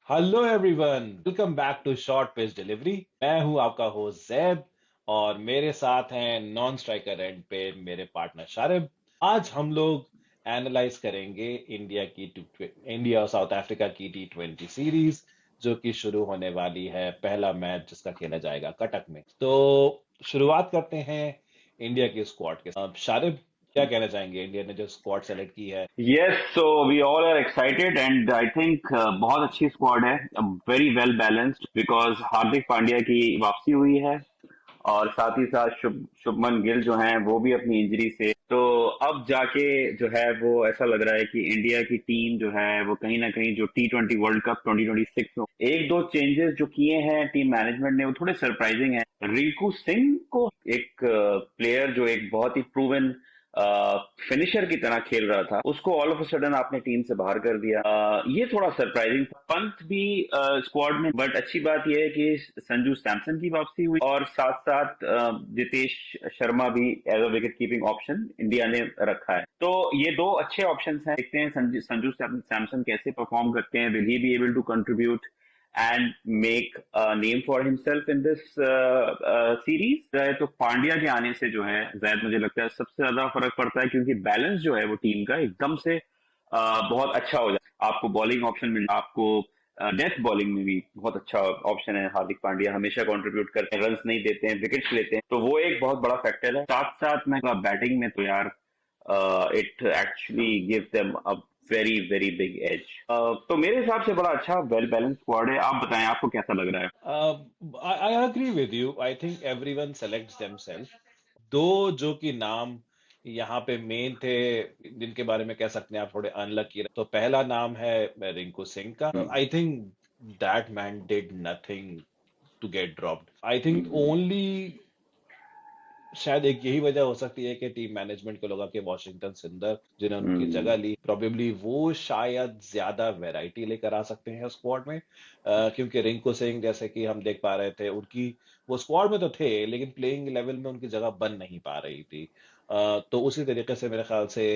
Hello everyone, welcome back to short pitch delivery. मैं हूं आपका होस्ट जैब और मेरे साथ हैं नॉन स्ट्राइकर एंड पे मेरे पार्टनर शारिब। आज हम लोग एनालाइज करेंगे इंडिया और साउथ अफ्रीका की T20 सीरीज जो कि शुरू होने वाली है। पहला मैच जिसका खेला जाएगा कटक में। तो शुरुआत करते हैं इंडिया की स्क्वाड के साथ। शारिब, क्या कहना चाहेंगे इंडिया ने जो स्क्वाड सेलेक्ट की है? Yes, so we all are excited and I think बहुत अच्छी स्क्वाड है, very well balanced because Hardik Pandya की वापसी हुई है और साथ ही साथ शुभमन गिल जो हैं वो भी अपनी इंजरी से तो अब जाके जो है वो ऐसा लग रहा है कि इंडिया की टीम जो है वो कहीं ना कहीं जो T20 वर्ल्ड कप 2026 में एक दो चेंजेस जो किए हैं टीम मैनेजमेंट ने वो थोड़े सरप्राइजिंग है। रिंकू सिंह को एक प्लेयर जो एक बहुत ही प्रूवन फिनिशर की तरह खेल रहा था उसको ऑल ऑफ अ सडन आपने टीम से बाहर कर दिया। ये थोड़ा सरप्राइजिंग। पंत भी स्क्वाड में, बट अच्छी बात यह है कि संजू सैमसन की वापसी हुई और साथ साथ जितेश शर्मा भी as a wicket keeping option India ने रखा है। तो ये दो अच्छे ऑप्शंस हैं। देखते हैं संजू सैमसन कैसे परफॉर्म करते हैं। Will he be able to contribute and make a name for himself in this series. तो पांड्या के आने से जो है शायद मुझे लगता है सबसे ज्यादा फर्क पड़ता है क्योंकि बैलेंस जो है वो टीम का एकदम से बहुत अच्छा हो जाता है। आपको बॉलिंग ऑप्शन मिल, आपको डेथ बॉलिंग में भी बहुत अच्छा ऑप्शन है। हार्दिक पांड्या हमेशा कंट्रीब्यूट करते हैं, रन्स नहीं देते हैं, विकेट्स लेते हैं, तो वो एक बहुत बड़ा फैक्टर है। साथ साथ मैं बैटिंग में तो यार it actually gives them a very very big edge. तो मेरे हिसाब से बड़ा अच्छा वेल बैलेंस स्क्वाड है। आप बताएं आपको कैसा लग रहा है। I agree with you. I think everyone selects themself. दो जो कि नाम यहाँ पे मेन थे, जिनके बारे में कह सकते हैं आप थोड़े अनलकी रहे। तो पहला नाम है रिंकू सिंह का। Hmm, I think that man did nothing to get dropped. I think hmm, only शायद एक यही वजह हो सकती है कि टीम मैनेजमेंट को लगा कि वॉशिंगटन सुंदर जिन्होंने उनकी हम्म, जगह ली, प्रोबेबली वो शायद ज्यादा वैरायटी लेकर आ सकते हैं स्क्वाड में। क्योंकि रिंकू सिंह जैसे कि हम देख पा रहे थे, उनकी वो स्क्वाड में तो थे लेकिन प्लेइंग लेवल में उनकी जगह बन नहीं पा रही थी। तो उसी तरीके से मेरे ख्याल से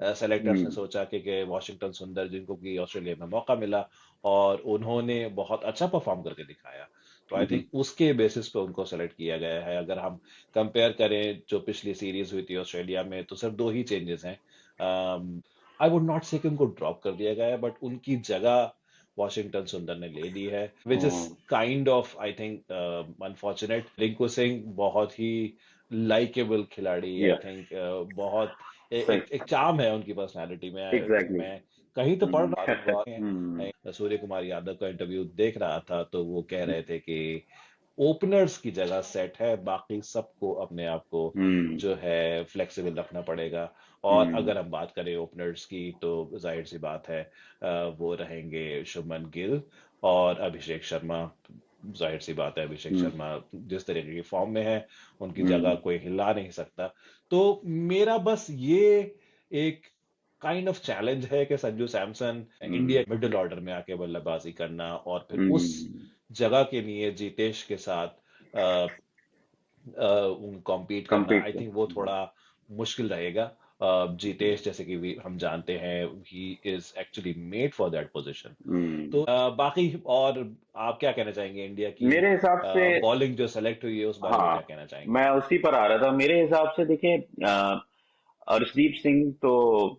सेलेक्टर्स ने हम्म, सोचा कि वॉशिंगटन सुंदर जिनको कि ऑस्ट्रेलिया में मौका मिला और उन्होंने बहुत अच्छा परफॉर्म करके दिखाया, तो आई हम्म, थिंक उसके बेसिस पे उनको सेलेक्ट किया गया है। अगर हम कंपेयर करें जो पिछली सीरीज हुई थी ऑस्ट्रेलिया में, तो सिर्फ दो ही चेंजेस हैं। आई वुड नॉट से कि उनको ड्रॉप कर दिया गया है, बट उनकी जगह वॉशिंगटन सुंदर ने ले ली है, which is hmm, kind of I think unfortunate. Rinku Singh बहुत ही लाइकेबल खिलाड़ी, आई या थिंक बहुत सही, एक चार्म है उनकी पर्सनालिटी में। एग्जैक्टली। मैं कहीं तो पढ़ रहा था, हम्म, सूर्य कुमार यादव का इंटरव्यू देख रहा था, तो वो कह रहे थे कि ओपनर्स की जगह सेट है, बाकी सबको अपने आप को हम्म, जो है फ्लेक्सिबल रखना पड़ेगा। और हम्म, अगर हम बात करें ओपनर्स की, तो जाहिर सी बात है वो रहेंगे शुभमन गिल और अभिषेक शर्मा। जाहिर सी बात है अभिषेक हम्म, शर्मा जिस तरीके की फॉर्म में है, उनकी जगह हम्म, कोई हिला नहीं सकता। तो मेरा बस ये एक काइंड ऑफ चैलेंज है कि संजू सैमसन हम्म, इंडिया मिडिल ऑर्डर में आके बल्लेबाजी करना और फिर उस हम्म, जगह के लिए जितेश के साथ कॉम्पीट करना, कंप्लीट आई कर। थिंक वो थोड़ा मुश्किल रहेगा। जितेश जैसे कि हम जानते हैं, he is actually made for that position. तो हम्म, बाकी और आप क्या कहना चाहेंगे इंडिया की मेरे हिसाब से बॉलिंग जो सेलेक्ट हुई है उस बारे में क्या हाँ, कहना चाहेंगे? मैं उसी पर आ रहा था। मेरे हिसाब से देखिए, अर्शदीप सिंह तो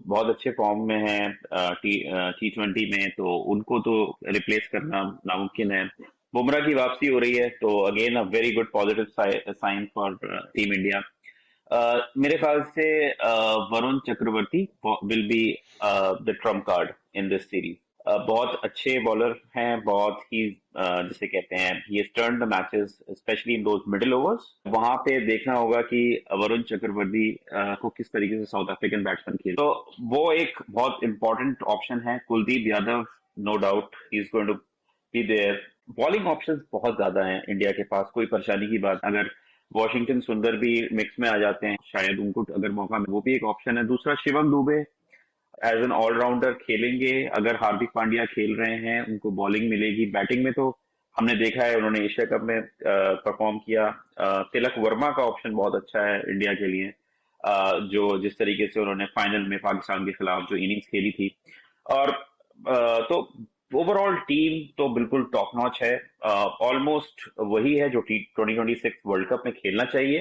बहुत अच्छे फॉर्म में है T20 में, तो उनको तो रिप्लेस करना नामुमकिन है। बुमराह की वापसी हो रही है तो again a very good positive sign for team India. मेरे ख्याल से Varun Chakravarthy will be the trump card in this series. बहुत अच्छे बॉलर हैं, बहुत ही जिसे कहते हैं he has turned the matches specially in those middle overs. वहां पे देखना होगा कि वरुण चक्रवर्ती को किस तरीके से साउथ अफ्रीकन बैट्समैन खेल, तो वो एक बहुत इंपॉर्टेंट ऑप्शन है। Kuldeep Yadav, no doubt he is going to be there. Bowling options बहुत ज्यादा हैं इंडिया के पास, कोई परेशानी की बात अगर वॉशिंगटन सुंदर भी मिक्स में आ जाते हैं, शायद उनको अगर मौका मिले वो भी एक ऑप्शन है। दूसरा Shivam Dube as an allrounder खेलेंगे। अगर हार्दिक पांड्या खेल रहे हैं उनको बॉलिंग मिलेगी। बैटिंग में तो हमने देखा है उन्होंने एशिया कप में परफॉर्म किया। तिलक वर्मा का ऑप्शन बहुत अच्छा है इंडिया के लिए। जो जिस तरीके से उन्होंने फाइनल में पाकिस्तान के खिलाफ जो इनिंग्स खेली थी। और तो ओवरऑल टीम तो बिल्कुल टॉप नॉच है, ऑलमोस्ट वही है जो टी 2026 वर्ल्ड कप में खेलना चाहिए,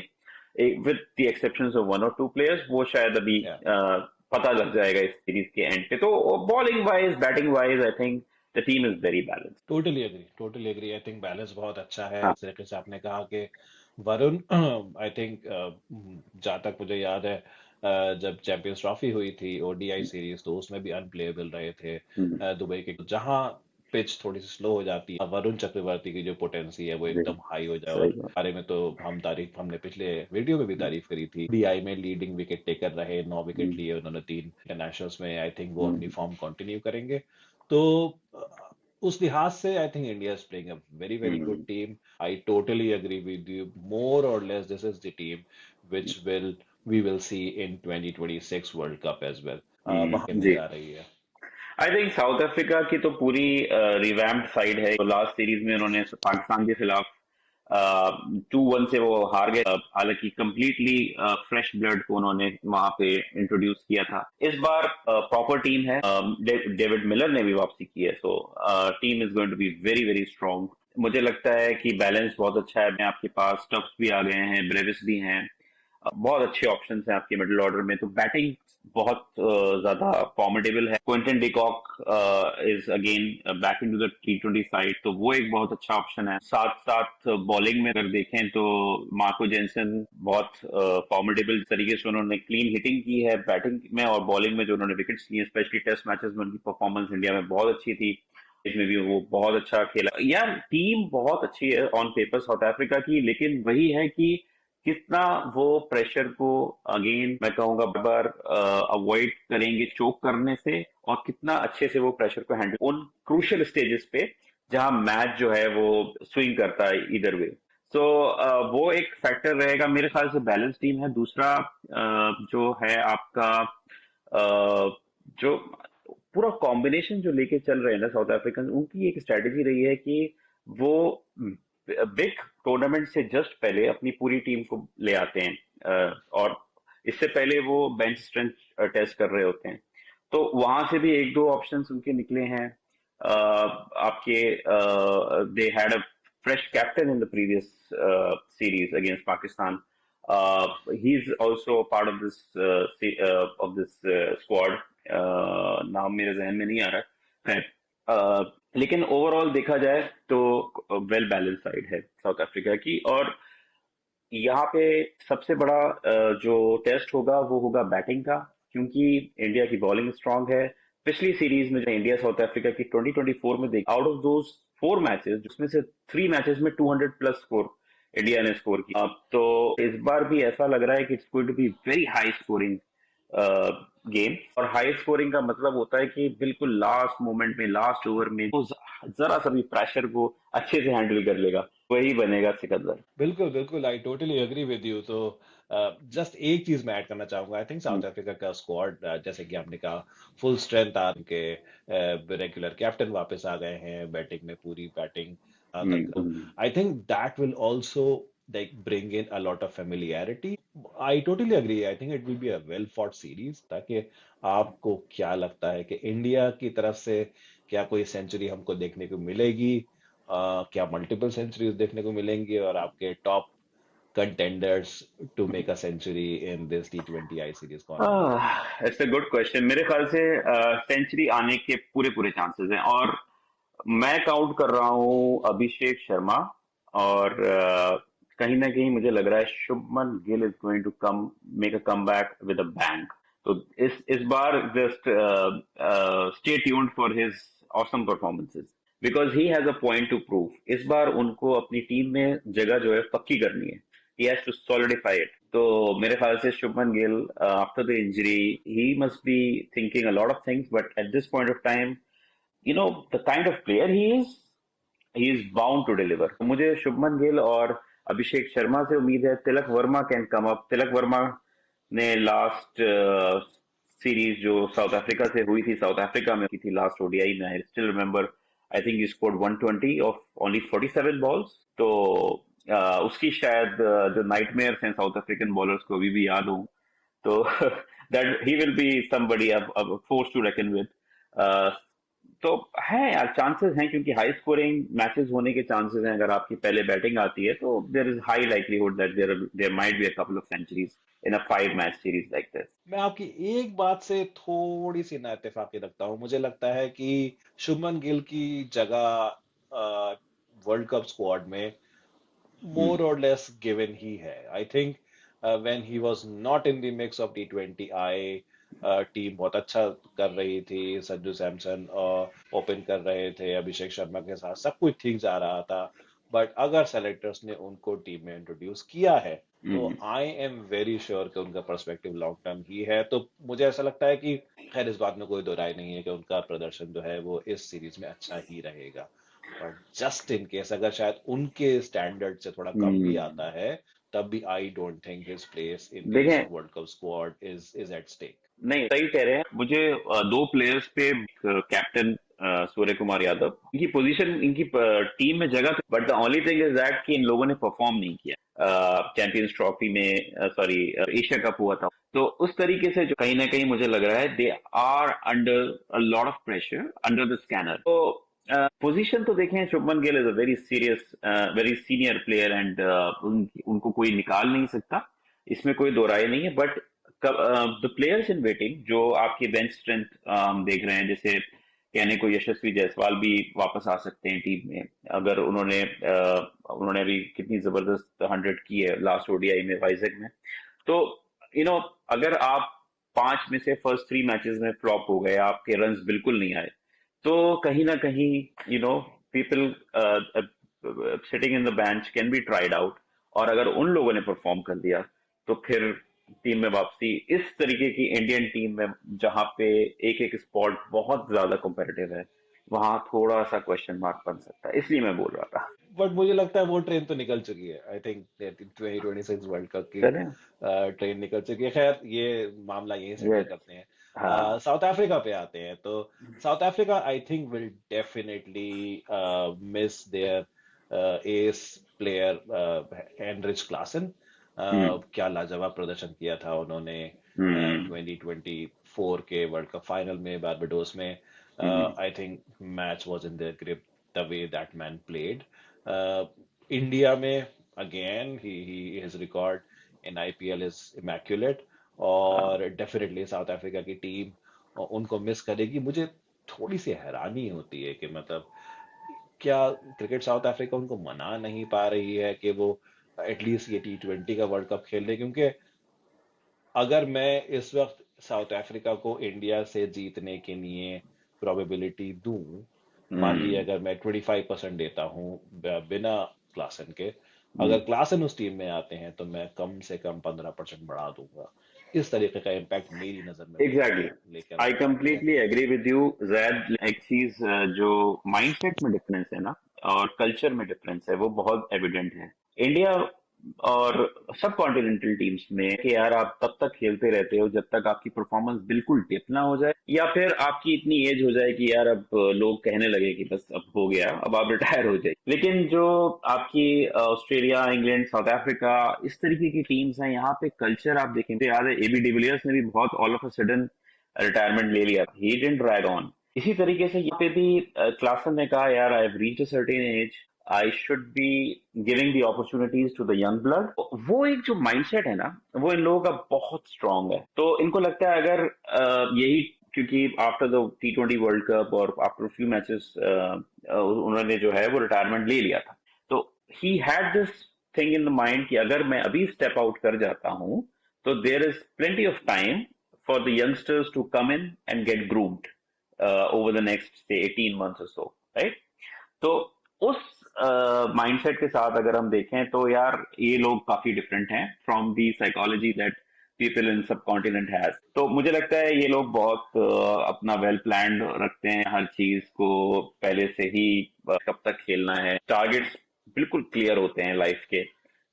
with the exception of one और टू प्लेयर्स, वो शायद अभी Yeah, पता लग जाएगा इस सीरीज के एंड पे। तो bowling wise, batting wise, I think the team is very balanced. Totally agree, totally agree. I think balance बहुत अच्छा है। हाँ। इस तरीके से आपने कहा कि वरुण, आई थिंक जहाँ तक मुझे याद है, जब चैंपियंस ट्रॉफी हुई थी ओडीआई सीरीज, तो उसमें भी अनप्लेएबल रहे थे हम्म, दुबई के। जहां पिच थोड़ी सी स्लो हो जाती है, वरुण चक्रवर्ती की जो पोटेंसी है वो जी, एकदम हाई हो जाए। और सही बात। बारे में तो हमने पिछले वीडियो में भी तारीफ करी थी। डीआई में लीडिंग विकेट टेकर रहे, 9 विकेट हम्म, लिए उन्होंने 3 इंटरनेशनल्स में। आई थिंक वो अपनी हम्म, फॉर्म कंटिन्यू करेंगे। तो उस लिहाज से I think India is playing a very very good hmm, team. I totally agree with you, more or less this is the team which we will see in 2026 World Cup as well. वहाँ खेलने जी। जा रही है। आई think South Africa की तो पूरी revamped side है। तो लास्ट सीरीज में उन्होंने पाकिस्तान के खिलाफ 2-1 से वो हार गए। हालांकि कंप्लीटली फ्रेश ब्लड को उन्होंने वहां पे इंट्रोड्यूस किया था। इस बार प्रॉपर टीम है, डेविड मिलर ने भी वापसी की है, so team is going to be very very strong. मुझे लगता है कि बैलेंस बहुत अच्छा है। मैं आपके पास स्टफ्स भी आ गए हैं, ब्रेविस भी हैं, बहुत अच्छे ऑप्शंस हैं आपके मिडिल ऑर्डर में। तो बैटिंग बहुत ज्यादा फॉर्मिडेबल है। Quinton de Kock is again back into the T20 side, तो वो एक बहुत अच्छा ऑप्शन है। साथ साथ बॉलिंग में अगर देखें तो मार्को जेनसन बहुत फॉर्मिडेबल तरीके से उन्होंने क्लीन हिटिंग की है बैटिंग में, और बॉलिंग में जो उन्होंने विकेट्स लिए, स्पेशली टेस्ट मैचेस में उनकी परफॉर्मेंस इंडिया में बहुत अच्छी थी। इसमें भी वो बहुत अच्छा खेला। यार टीम बहुत अच्छी है ऑन पेपर साउथ अफ्रीका की, लेकिन वही है कि कितना वो प्रेशर को, अगेन मैं कहूंगा, बार बार अवॉइड करेंगे चोक करने से, और कितना अच्छे से वो प्रेशर को हैंडल उन क्रूशियल स्टेजेस पे जहां मैच जो है वो स्विंग करता है इधर वे। सो वो एक फैक्टर रहेगा मेरे ख्याल से। बैलेंस टीम है। दूसरा जो है आपका जो पूरा कॉम्बिनेशन जो लेके चल रहे हैं ना साउथ अफ्रीकन, उनकी एक स्ट्रेटेजी रही है कि वो बिग टूर्नामेंट से जस्ट पहले अपनी पूरी टीम को ले आते हैं, और इससे पहले वो बेंच स्ट्रेंथ टेस्ट कर रहे होते हैं। तो वहां से भी एक दो ऑप्शंस उनके निकले हैं। आपके they had a fresh captain in the previous series against Pakistan. He's also part of this squad. नाम मेरे जहन में नहीं आ रहा है। लेकिन ओवरऑल देखा जाए तो वेल बैलेंस साइड है साउथ अफ्रीका की। और यहाँ पे सबसे बड़ा जो टेस्ट होगा वो होगा बैटिंग का, क्योंकि इंडिया की बॉलिंग स्ट्रांग है। पिछली सीरीज में जो इंडिया साउथ अफ्रीका की 2024 में देख, आउट ऑफ दोज 4 मैचेस, जिसमें से 3 मैचेस में 200 प्लस स्कोर इंडिया ने स्कोर किया। अब तो इस बार भी ऐसा लग रहा है कि it's going to be very high scoring game. और हाई स्कोरिंग का मतलब होता है कि बिल्कुल लास्ट मोमेंट में, लास्ट ओवर में वो जरा सा भी प्रेशर को अच्छे से हैंडल कर लेगा, वही बनेगा सिकंदर। बिल्कुल बिल्कुल, I totally agree with you. तो जस्ट एक चीज मैं ऐड करना चाहूंगा। आई थिंक साउथ अफ्रीका का स्क्वाड, जैसे कि आपने कहा, फुल स्ट्रेंथ आ के रेगुलर कैप्टन वापस आ गए हैं, बैटिंग में पूरी बैटिंग कर। Hmm, I think that will also like bring in a lot of familiarity. I totally agree. I think it will be a well fought series। ताकि आपको क्या लगता है कि इंडिया की तरफ से क्या कोई सेंचुरी हमको देखने को मिलेगी? क्या मल्टीपल सेंचुरीज देखने को मिलेंगी? और आपके top contenders to make a century in this T20 I series कौन होंगे? It's a good question. मेरे ख्याल से सेंचुरी आने के पूरे पूरे चांसेस हैं, और मैं काउंट कर रहा हूँ अभिषेक शर्मा, और कहीं ना कहीं मुझे लग रहा है Shubman Gill is going to come make a comeback with a bang. तो इस बार just stay tuned for his awesome performances, because he has a point to prove. इस बार उनको अपनी टीम में जगह जो है पक्की करनी है। He has to solidify it. तो मेरे ख्याल से Shubman Gill, after the injury, he must be thinking a lot of things, but at this point of time, the kind of player he is bound to deliver। तो मुझे शुभमन गिल और अभिषेक शर्मा से उम्मीद है। Tilak Varma can come up. Tilak Varma ने लास्ट सीरीज जो south Africa से हुई थी, साउथ अफ्रीका में की थी लास्ट ओडीआई में, I still remember, I think he scored 120 of only 47 balls. तो उसकी शायद जो नाइटमेयर्स हैं साउथ अफ्रीकन बॉलर्स को अभी भी याद हो। तो that he will be somebody, force to reckon with. तो है यार, चांसेस हैं, क्योंकि हाई स्कोरिंग मैचेस होने के चांसेस हैं। अगर आपकी पहले बैटिंग आती है तो there is high likelihood that there might be a couple of centuries in a 5 match series like this. मैं आपकी एक बात से थोड़ी सी ना इत्तेफाकी रखता हूँ। मुझे लगता है कि शुभमन गिल की जगह वर्ल्ड कप स्क्वाड में हम्म। more or less given ही है। I think when he was not in the mix of T20 I team बहुत अच्छा कर रही थी। संजू सैमसन ओपन कर रहे थे अभिषेक शर्मा के साथ, सब कुछ ठीक जा रहा था। बट अगर सेलेक्टर्स ने उनको टीम में इंट्रोड्यूस किया है तो हम्म। आई एम वेरी श्योर कि उनका पर्सपेक्टिव लॉन्ग टर्म ही है। तो मुझे ऐसा लगता है कि खैर इस बात में कोई दो राय नहीं है कि उनका प्रदर्शन जो है वो इस सीरीज में अच्छा ही रहेगा। बट जस्ट इन केस अगर शायद उनके स्टैंडर्ड से थोड़ा कम भी हम्म। आता है, तब भी I don't think his place in the देखें, world cup squad is at stake. नहीं सही कह रहे हैं। मुझे दो प्लेयर्स पे, कैप्टन सूर्य कुमार यादव, इनकी पोजीशन, इनकी टीम में जगह, but the only thing is that कि इन लोगों ने परफॉर्म नहीं किया। चैंपियंस ट्रॉफी में, सॉरी, एशिया कप हुआ था, तो उस तरीके से जो कहीं ना कहीं मुझे लग रहा है they are under a lot of pressure under the scanner. तो पोजीशन तो देखें, Shubman Gill is a very serious, very senior player, and उनको कोई निकाल नहीं सकता, इसमें कोई दो राय नहीं है। But the players in waiting जो आपकी बेंच स्ट्रेंथ हम देख रहे हैं, जैसे कहने को यशस्वी जायसवाल भी वापस आ सकते हैं टीम में, अगर उन्होंने अभी कितनी जबरदस्त 100 की है लास्ट ओडीआई में वाइजैक में। तो यू नो अगर आप 5 में से फर्स्ट 3 मैचेस में फ्लॉप हो गए, आपके रन्स बिल्कुल नहीं आए, तो कहीं ना कहीं people sitting in the bench can be tried out. और अगर उन लोगों ने परफॉर्म कर दिया तो फिर टीम में वापसी, इस तरीके की इंडियन टीम में जहां पे एक एक स्पॉट बहुत ज्यादा कॉम्पिटिटिव है, वहां थोड़ा सा क्वेश्चन मार्क बन सकता है, इसलिए मैं बोल रहा था। बट मुझे लगता है वो ट्रेन तो निकल चुकी है। आई थिंक 2026 वर्ल्ड कप की चले। ट्रेन निकल चुकी है। खैर ये मामला यही सेटल यस। करते हैं। हाँ। साउथ अफ्रीका पे आते हैं तो South Africa I think will definitely miss their ace player Heinrich Klaasen. Hmm. क्या लाजवाब प्रदर्शन किया था उन्होंने हम्म। 2024 के वर्ल्ड कप फाइनल में बारबाडोस में। Hmm. I think match was in their grip the way that man played. India में again he his record in IPL is immaculate। हाँ। और डेफिनेटली साउथ अफ्रीका की टीम उनको miss करेगी। मुझे थोड़ी सी हैरानी होती है कि मतलब क्या क्रिकेट साउथ अफ्रीका उनको मना नहीं पा रही है कि वो एटलीस्ट ये T20 का वर्ल्ड कप खेल ले। क्योंकि अगर मैं इस वक्त साउथ अफ्रीका को इंडिया से जीतने के लिए प्रोबेबिलिटी दूं, मान लीजिए हम्म। अगर मैं 25% देता हूं बिना क्लासन के, हम्म। अगर क्लासन उस टीम में आते हैं तो मैं कम से कम 15% बढ़ा दूंगा। इस तरीके का इम्पैक्ट मेरी नजर में वो एग्जैक्टली। लेकर आई आएंगे, ठीक है। Completely agree with you Zaid. एक चीज जो माइंडसेट में डिफरेंस है ना, और कल्चर में डिफरेंस है, वो बहुत एविडेंट है। इंडिया और सब कॉन्टिनेंटल टीम्स में कि यार आप तब तक खेलते रहते हो जब तक आपकी परफॉर्मेंस बिल्कुल टिप ना हो जाए, या फिर आपकी इतनी एज हो जाए कि यार अब लोग कहने लगे कि बस अब हो गया, अब आप रिटायर हो जाए। लेकिन जो आपकी ऑस्ट्रेलिया, इंग्लैंड, साउथ अफ्रीका, इस तरीके की टीम्स हैं, यहाँ पे कल्चर आप देखेंगे, याद है एबी डिविलियर्स ने भी बहुत all of a sudden retirement ले लिया, ही डिडंट ड्रैग ऑन। इसी तरीके से यहाँ पे भी क्लासन ने कहा यार I have reached a certain age, I should be giving the opportunities to the young blood. वो एक जो माइंडसेट है ना, वो इन लोगों का बहुत स्ट्रांग है। तो इनको लगता है अगर यही, क्योंकि after the T20 world cup और आफ्टर फ्यू मैचेस उन्होंने जो है वो रिटायरमेंट ले लिया था, तो he had this thing in the mind कि अगर मैं अभी स्टेप आउट कर जाता हूं तो there is plenty of time for the youngsters to come in and get groomed over the next say 18 months or so, right? तो उस माइंडसेट के साथ अगर हम देखें तो यार ये लोग काफी डिफरेंट हैं from the psychology that people in सब कॉन्टिनेंट हैज। तो मुझे लगता है ये लोग बहुत अपना वेल प्लान्ड रखते हैं, हर चीज को पहले से ही कब तक खेलना है, टारगेट्स बिल्कुल क्लियर होते हैं लाइफ के,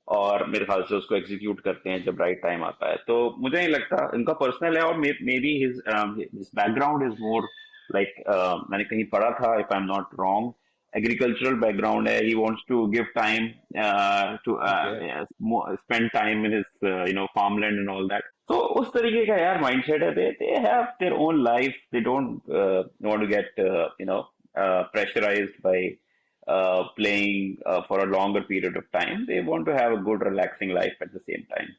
और मेरे ख्याल से उसको एग्जीक्यूट करते हैं जब राइट टाइम आता है। तो मुझे नहीं लगता, इनका पर्सनल है, और maybe his background is more like, मैंने कहीं पढ़ा था, if I am not wrong, agricultural background है। He wants to give time to okay. Spend time in his farmland and all that. तो उस तरीके का यार माइंडसेट है, they have their own life, they don't want to get pressurized by playing for a longer period of time. They want to have a good relaxing life at the same time.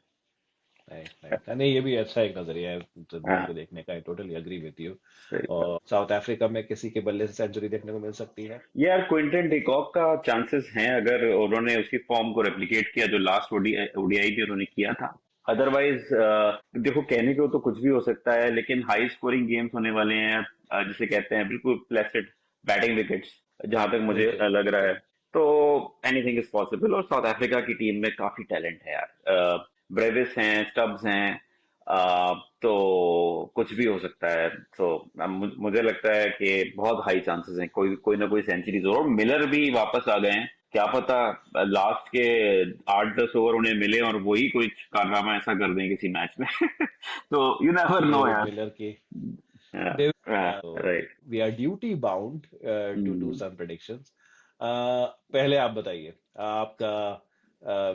Right right, नहीं ये भी अच्छा एक नजरिया है football हाँ, को देखने का, I totally agree with you. सही बात। और साउथ अफ्रीका में किसी के बल्ले से सेंचुरी देखने को मिल सकती है? यार क्विंटन डिकॉक का चांसेस हैं, अगर उन्होंने उसी फॉर्म को रेप्लिकेट किया जो लास्ट ओडीआई भी उन्होंने किया था। अदरवाइज देखो, कहने को तो कुछ भी हो सकता है, लेकिन हाई स्कोरिंग गेम्स होने वाले हैं, जिसे कहते हैं बिल्कुल प्लेसिड बैटिंग विकेट्स, जहां तक मुझे बिल्कुल लग रहा है। बिल्कुल। तो एनीथिंग इज पॉसिबल, और साउथ अफ्रीका की टीम में काफी टैलेंट है यार। ब्रेविस हैं, स्टब्स हैं, तो कुछ भी हो सकता है। तो मुझे लगता है कि बहुत हाई चांसेस हैं, कोई कोई ना कोई सेंचुरी जरूर। मिलर भी वापस आ गए हैं, क्या पता लास्ट के 8-10 ओवर उन्हें मिले और वही कोई कारनामा ऐसा कर दें किसी मैच में। तो यू नेवर नो डेविड यार। मिलर की, right. We are duty bound to do some predictions. पहले आप बताइए आपका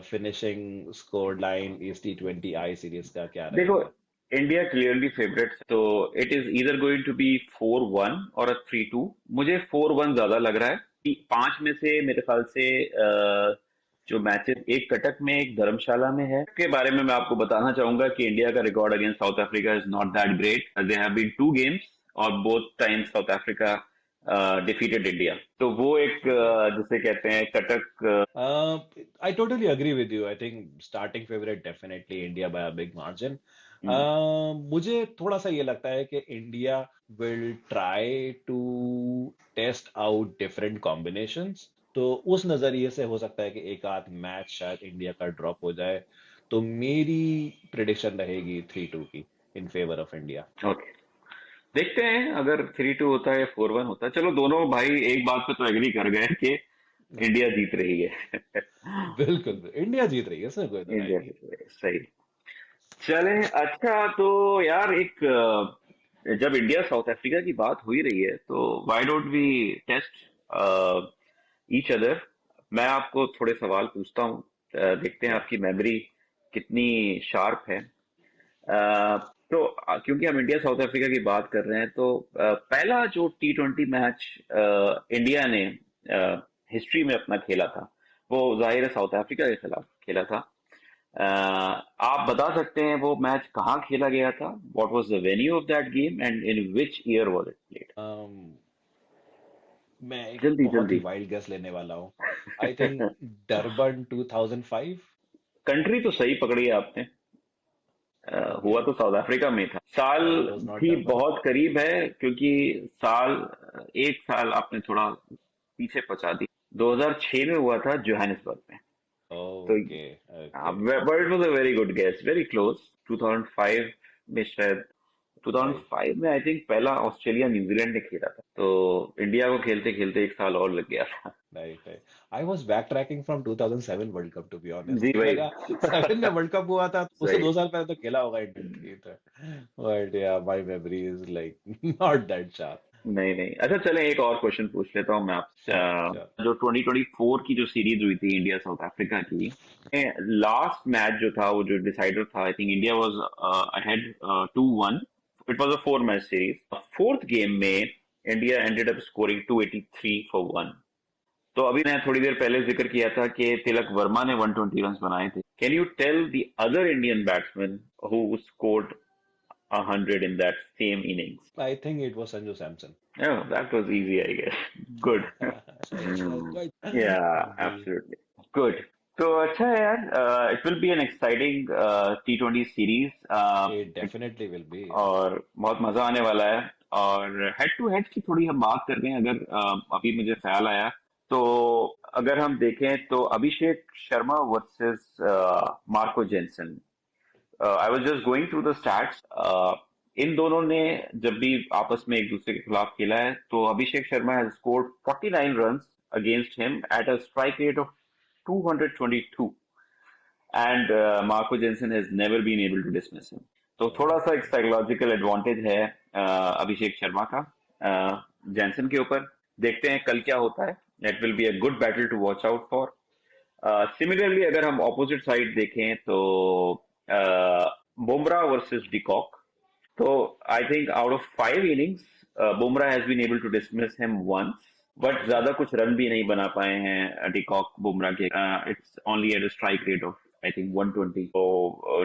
फिनिशिंग स्कोर लाइन इस T20 आई सीरीज का क्या देखो, रहेगा? इंडिया क्लियरली फेवरेट, तो it is either going to be 4-1 और 3-2। मुझे 4-1 ज्यादा लग रहा है कि पांच में से मेरे ख्याल से जो मैचेस, एक कटक में एक धर्मशाला में है, के बारे में मैं आपको बताना चाहूंगा कि इंडिया का record against South Africa is not that great. They have been 2 games और both times South Africa defeated India. तो वो एक राइट। जिसे कहते हैं Cuttack. I totally agree with you. I think starting favorite definitely India by a big margin. मुझे थोड़ा सा ये लगता है कि India will try to test out different combinations, तो उस नजरिए से हो सकता है कि एक आध मैच शायद इंडिया का ड्रॉप हो जाए। तो मेरी प्रिडिक्शन रहेगी 3-2 की in favour of India. Okay, देखते हैं अगर 3-2 होता है या 4-1 होता है। चलो, दोनों भाई एक बात पे तो एग्री कर गए कि इंडिया जीत रही है। बिल्कुल इंडिया जीत रही है, इसमें कोई दो राय इंडिया नहीं। जीत रही है, सही। चले, अच्छा तो यार एक जब इंडिया साउथ अफ्रीका की बात हो ही रही है, तो why don't we test each other. मैं आपको थोड़े सवाल पूछता हूँ, देखते हैं श्योर। आपकी मेमोरी कितनी शार्प है। तो क्योंकि हम इंडिया साउथ अफ्रीका की बात कर रहे हैं, तो पहला जो T20 मैच इंडिया ने हिस्ट्री में अपना खेला था, वो जाहिर है साउथ अफ्रीका के खिलाफ खेला था। आप बता सकते हैं वो मैच कहाँ खेला गया था? What was the venue of that game and in which year was it played? मैं एक जल्दी बहुत ही जल्दी। वाइल्ड गेस लेने वाला हूँ। I think Durban 2005। कंट्री तो सही पकड़ी है आपने। ओके। हुआ तो साउथ अफ्रीका में था। साल इट वाज नॉट भी डरबन। बहुत करीब है, क्योंकि साल, एक साल आपने थोड़ा पीछे पहुंचा दी। 2006 में हुआ था जोहानिसबर्ग में। तो okay okay. But it was a very good guess, very close. 2005 में शायद, राइट 2005 में आई थिंक पहला ऑस्ट्रेलिया न्यूजीलैंड ने खेला था, तो इंडिया को खेलते खेलते एक साल और लग गया था। Right right. I was backtracking from 2007 world cup to be honest, जी मुझे भाई। लगा 7 में वर्ल्ड कप हुआ था, उससे सही। 2 साल पहले तो खेला होगा इंडिया तो। बट या my memory is like not that sharp. नहीं नहीं, अच्छा चलें, एक और क्वेश्चन पूछ लेता हूँ मैं आपसे। Sure sure. जो 2024 की जो सीरीज हुई थी इंडिया साउथ अफ्रीका की, लास्ट मैच जो था, वो जो डिसाइडर था, I think India was ahead 2-1। It was a 4 match series. Fourth game में India ended up scoring 283 for 1। तो अभी मैं थोड़ी देर पहले जिक्र किया था कि तिलक वर्मा ने 120 रन बनाए थे। Can you tell the other Indian batsman who scored 100 in that same innings? I think it was Sanju Samson. Oh, that was easy, I guess. Good. It was good. Yeah, जी। absolutely. Good. तो अच्छा है यार, it will be an exciting T20 series, it definitely will be. और बहुत मजा आने वाला है। और हेड टू हेड की थोड़ी हम बात कर रहे हैं, अगर अभी मुझे ख्याल आया, तो अगर हम देखें तो Abhishek Sharma versus Marco Jansen. I was just going through the stats. इन दोनों ने जब भी आपस में एक दूसरे के खिलाफ खेला है, तो Abhishek Sharma has scored 49 runs against him at a strike rate of 222, and Marco Jansen has never been able to dismiss him. तो थोड़ा सा एक साइकोलॉजिकल एडवांटेज है अभिषेक शर्मा का जेनसन के ऊपर। देखते हैं कल क्या होता है। It will be a good battle to watch out for. Similarly अगर हम ऑपोजिट साइड देखें, तो Bumrah versus de Kock. So I think out of 5 innings, Bumrah has been able to dismiss him once, but Okay. ज्यादा कुछ run भी नहीं बना पाए हैं de Kock बुमराह के. It's only at a strike rate of I think 120, so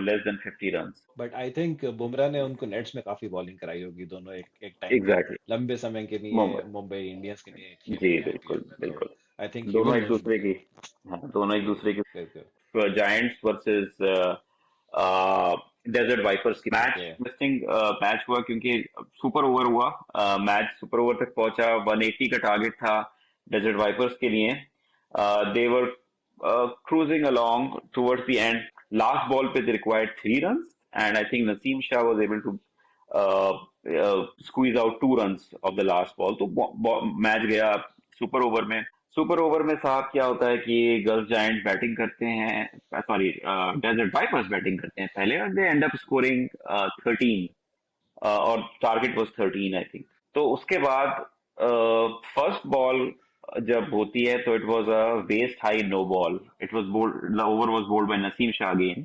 less than 50 runs. But I think Bumrah ने उनको नेट्स में काफी बॉलिंग कराई होगी, दोनों एक एक टाइम पे Exactly. लंबे समय के लिए मुंबई. मुंबई इंडियंस के लिए जी, खेले हैं बिल्कुल आईपीएल में, तो बिल्कुल. आई थिंक ही दोनों विल एक विन. दूसरे की. हाँ, दोनों एक दूसरे की. बिल्कुल. जायंट्स वर्सेस डेजर्ट वाइपर्स की मैच. ओके. इंटरेस्टिंग मैच हुआ क्योंकि सुपर ओवर हुआ. मैच सुपर ओवर तक पहुंचा. 180 का टारगेट था डेजर्ट वाइपर्स के लिए. They were cruising along towards the end. Last ball पे they required 3 runs and I think Naseem Shah was able to squeeze out 2 runs of the last ball. तो match गया super over में. Super over में साहब क्या होता है कि गल्फ जायंट बैटिंग करते हैं, सॉरी डेजर्ट वाइपर्स बैटिंग करते हैं पहले, और दे एंड अप स्कोरिंग 13, और टारगेट वाज 13 आई थिंक. तो उसके बाद फर्स्ट बॉल जब होती है तो it was a waist high no ball. It was bowled, the over was bowled by Naseem Shah again.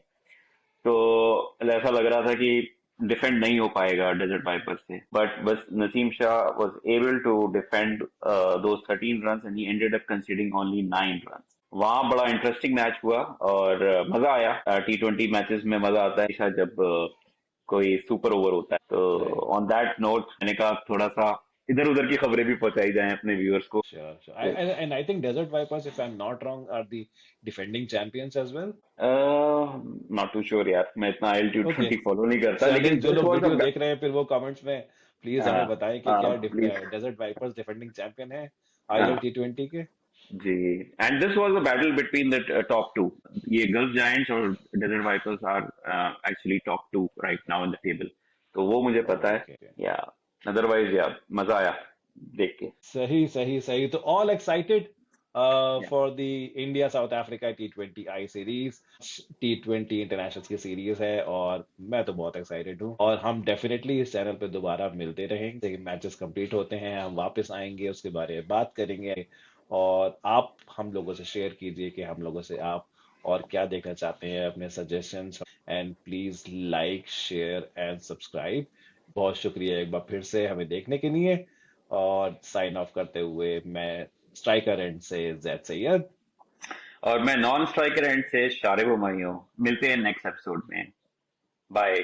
तो ऐसा लग रहा था कि डिफेंड नहीं हो पाएगा डेजर्ट वाइपर्स से, बट बस Naseem Shah was able to defend those 13 runs and he ended up conceding only 9 runs. वहां बड़ा इंटरेस्टिंग मैच हुआ और मजा आया. T20 मैचेस में मजा आता है शायद जब कोई सुपर ओवर होता है. तो राइट. ऑन दैट नोट मैंने कहा थोड़ा सा इधर उधर की खबरें भी पहुंचाई जाएं अपने व्यूअर्स को. Sure, sure. तो And I think Desert Vipers, if I'm not wrong, are the defending champions as well. Not too sure यार, मैं इतना IL T okay. Twenty follow नहीं करता, चले, लेकिन जो दिस लोग वाज वीडियो अ. देख रहे हैं फिर वो कमेंट्स में प्लीज हाँ हमें बताएं कि हाँ क्या please. Desert Vipers defending champion है हाँ आईएल T20 के. जी. And this was a battle between the top two. ये गल्फ जायंट्स और Desert Vipers are actually top two right now in the table. तो वो मुझे पता है. ओके. या अदरवाइज यार मजा आया देख के. सही सही सही. तो ऑल एक्साइटेड या for the India South Africa T20 I series. T20 international की सीरीज है और मैं तो बहुत एक्साइटेड हूँ, और हम डेफिनेटली इस चैनल पे दोबारा मिलते रहेंगे. मैचेस कंप्लीट होते हैं हम वापस आएंगे, उसके बारे में बात करेंगे, और आप हम लोगों से शेयर कीजिए कि हम लोगों से आप और क्या देखना चाहते हैं, अपने suggestions. And please like share and subscribe. बहुत शुक्रिया एक बार फिर से हमें देखने के लिए, और साइन ऑफ करते हुए मैं स्ट्राइकर एंड से जैद सैयद. और मैं नॉन स्ट्राइकर एंड से शारिब हुमायूं. मिलते हैं नेक्स्ट एपिसोड में. बाय.